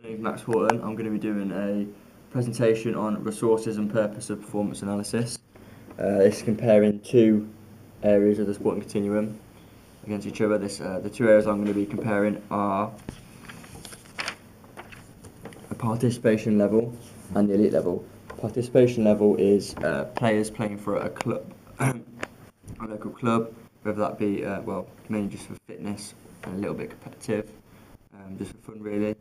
Name's Max Horton. I'm going to be doing a presentation on resources and purpose of performance analysis. This is comparing two areas of the sporting continuum against each other. The two areas I'm going to be comparing are a participation level and the elite level. Participation level is players playing for a club, a local club, whether that be mainly just for fitness and a little bit competitive, just for fun really.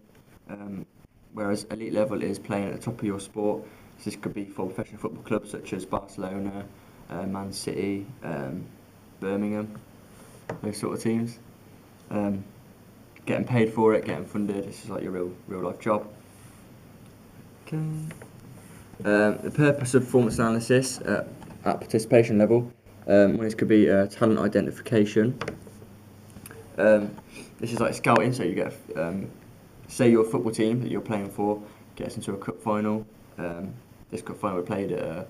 Whereas elite level is playing at the top of your sport. So this could be for professional football clubs such as Barcelona, Man City, Birmingham, those sort of teams. Getting paid for it, getting funded. This is like your real life job. Okay. The purpose of performance analysis at participation level. This could be talent identification. This is like scouting, so you get say your football team that you're playing for gets into a cup final. This cup final will be played at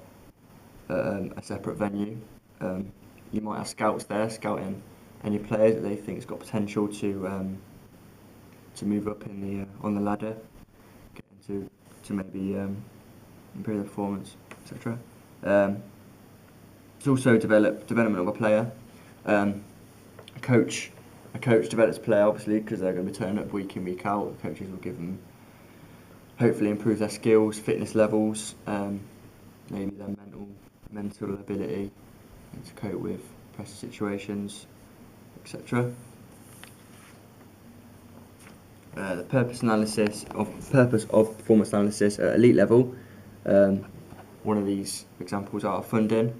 a separate venue. You might have scouts there scouting any players that they think has got potential to move up in the on the ladder, get into to maybe improve their performance, etc. It's also development of a player. A coach develops a player, obviously, because they're going to be turning up week in, week out. The coaches will give them, hopefully, improve their skills, fitness levels, maybe their mental ability to cope with pressure situations, etc. The purpose of performance analysis at elite level. One of these examples are funding.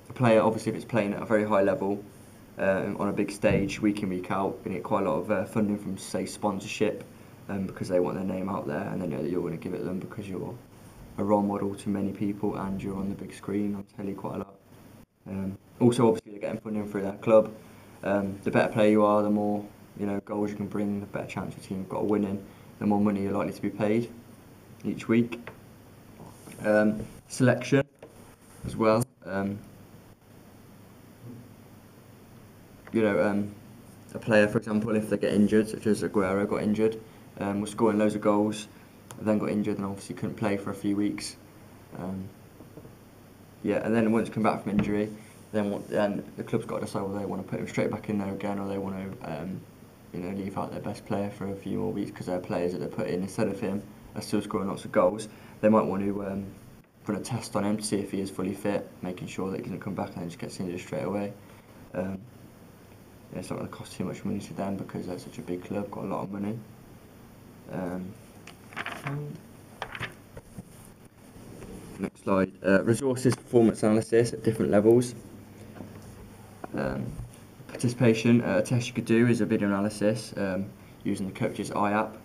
A player, obviously, if it's playing at a very high level on a big stage, week in, week out, going to get quite a lot of funding from, say, sponsorship, because they want their name out there and they know that you're going to give it them because you're a role model to many people and you're on the big screen on telly quite a lot. Also, obviously, they're getting funding through their club. The better player you are, the more goals you can bring, the better chance your team have got of winning, the more money you're likely to be paid each week. Selection as well. A player, for example, if they get injured, such as Aguero got injured, was scoring loads of goals, then got injured and obviously couldn't play for a few weeks. And then once he come back from injury, then the club's got to decide whether they want to put him straight back in there again or they want to leave out their best player for a few more weeks because their players that they put in instead of him are still scoring lots of goals. They might want to run a test on him to see if he is fully fit, making sure that he doesn't come back and then just gets injured straight away. It's not going to cost too much money to them because they're such a big club, got a lot of money. Next slide. Resources performance analysis at different levels. Participation, a test you could do is a video analysis using the Coach's Eye app.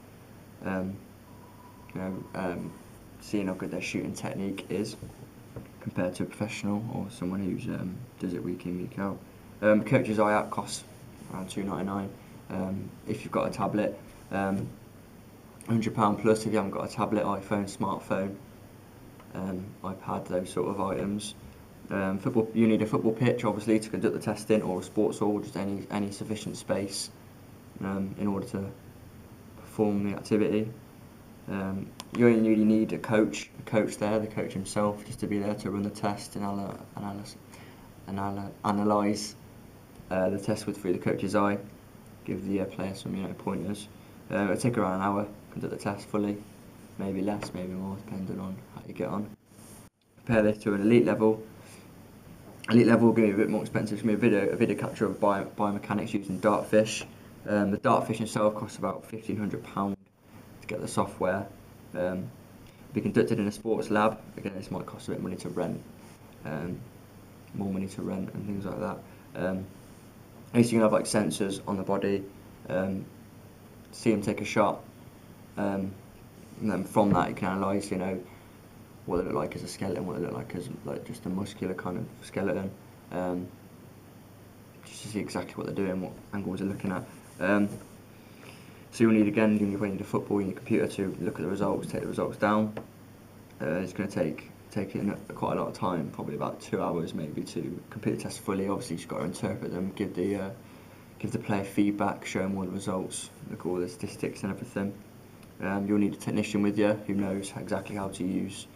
Seeing how good their shooting technique is compared to a professional or someone who does it week in, week out. Coach's Eye app costs around £2.99. If you've got a tablet, £100 plus if you haven't got a tablet, iPhone, smartphone, iPad, those sort of items. You need a football pitch, obviously, to conduct the testing, or a sports hall, just any sufficient space in order to perform the activity. You only really need a coach there, the coach himself, just to be there to run the test and analyse the test through the Coach's Eye, give the player some pointers. It'll take around an hour, conduct the test fully, maybe less, maybe more, depending on how you get on. Compare this to an elite level. Elite level will be a bit more expensive. It's going to be a video capture of biomechanics using Dartfish. The Dartfish itself costs about £1,500 to get the software. Be conducted in a sports lab. Again, this might cost a bit of money to rent, more money to rent and things like that. At least you can have like sensors on the body, see them take a shot, and then from that you can analyse, what they look like as a skeleton, what they look like as just a muscular kind of skeleton, just to see exactly what they're doing, what angles they're looking at. So you'll need, again, when you need a football in your computer to look at the results, take the results down. It's going to take quite a lot of time, probably about 2 hours maybe, to complete the test fully. Obviously you've got to interpret them, give the give the player feedback, show them all the results, look at all the statistics and everything. You'll need a technician with you who knows exactly how to use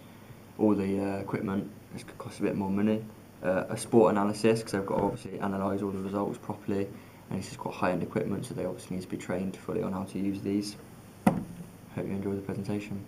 all the equipment. This could cost a bit more money. A sport analysis, because they've got to obviously analyse all the results properly, and this is quite high-end equipment, so they obviously need to be trained fully on how to use these. Hope you enjoy the presentation.